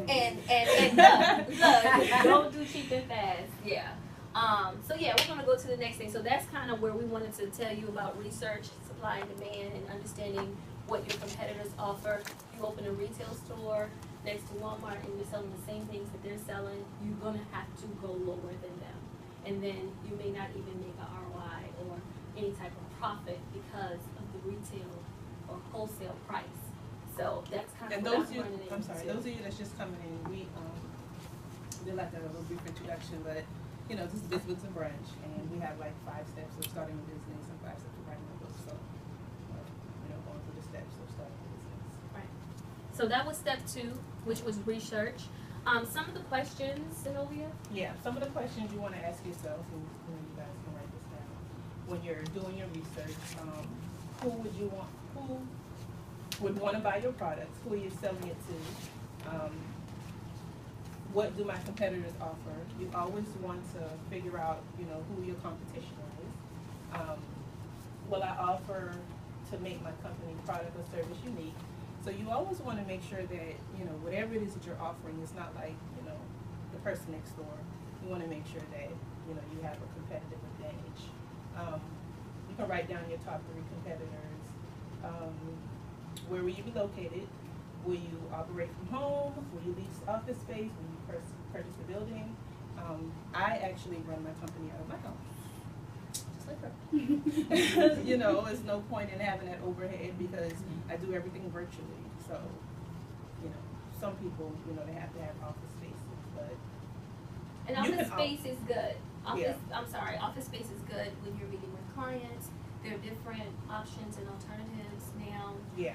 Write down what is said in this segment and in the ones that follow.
And look, don't do cheap and fast. Yeah. So yeah, we're gonna go to the next thing. So that's kind of where we wanted to tell you about research, supply and demand, and understanding what your competitors offer. You open a retail store next to Walmart and you're selling the same things that they're selling, you're gonna have to go lower than them. And then you may not even make a ROI or any type of profit because of the retail or wholesale price. So that's kind of what I'm running into. I'm sorry, those of you that's just coming in, we did like a little brief introduction, but you know, this is Business and Brunch, and we have like 5 steps of starting a business and 5 steps of writing a book. So, you know, going through the steps of starting a business. Right. So that was step 2, which was research. Some of the questions, Zenobia? Yeah, some of the questions you want to ask yourself, and you guys can write this down. When you're doing your research, who would want to buy your products? Who are you selling it to? What do my competitors offer? You always want to figure out, you know, who your competition is. What I offer to make my company product or service unique. So you always want to make sure that, you know, whatever it is that you're offering is not like, you know, the person next door. You want to make sure that, you know, you have a competitive advantage. You can write down your top 3 competitors. Where will you be located? Will you operate from home? Will you lease office space? Will you purchase a building? I actually run my company out of my house, just like her. You know, there's no point in having that overhead because I do everything virtually. So, you know, some people, you know, they have to have office spaces, but and office space is good. Office space is good when you're meeting with clients. There are different options and alternatives now. Yeah.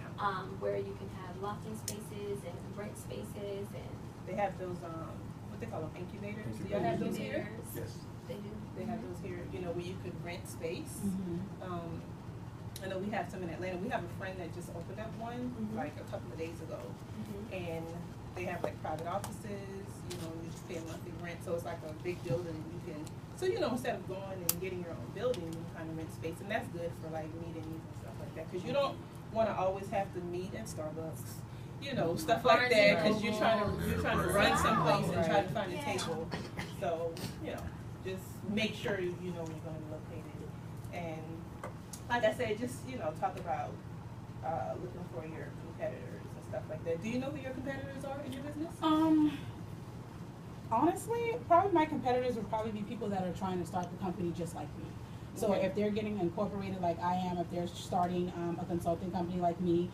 Where you can have loft-in spaces and break spaces, and they have those what they call them, incubators. Do y'all have those here? Yes. They do. They have those here. You know, where you could rent space. I know we have some in Atlanta. We have a friend that just opened up one like a couple of days ago, and they have like private offices. You know, you just pay a monthly rent, so it's like a big building. You can, so you know, instead of going and getting your own building, you kind of rent space, and that's good for like meetings and stuff like that. Because you don't want to always have to meet at Starbucks, you know, stuff like that. Because you're trying to run someplace and try to find a table. So you know, just make sure you know where you're going to be located. And like I said, just you know, talk about looking for your competitors and stuff like that. Do you know who your competitors are in your business? Honestly, probably my competitors would probably be people that are trying to start the company just like me. So if they're getting incorporated like I am, if they're starting a consulting company like me,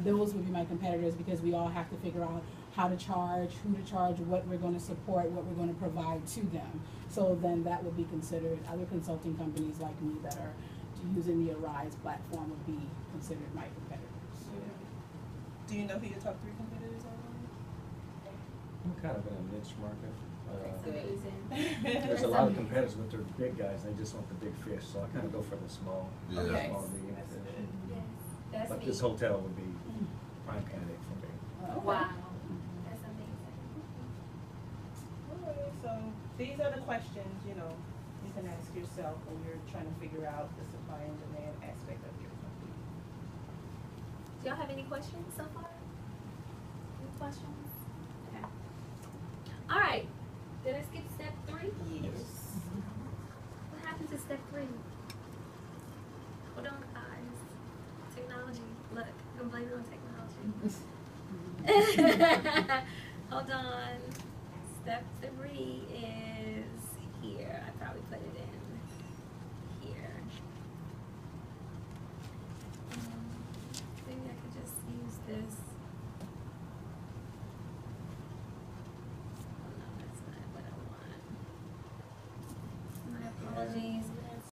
those would be my competitors because we all have to figure out how to charge, who to charge, what we're going to support, what we're going to provide to them. So then that would be considered, other consulting companies like me that are using the Arise platform would be considered my competitors. Do you know who your top 3 competitors are? I'm kind of in a niche market. Amazing. There's a lot of competitors, but they're big guys. They just want the big fish, so I kind of go for the small, small medium fish. Yes, that's Like me. this hotel would be prime candidate for me. Wow, that's amazing. Alright, so these are the questions, you know, you can ask yourself when you're trying to figure out the supply and demand aspect of your company. Do y'all have any questions so far? Any questions? Okay. All right. Did I skip step 3? Yes. What happened to step 3? Hold on, guys. Technology. Look, I'm blaming on technology. Hold on. Step 3 is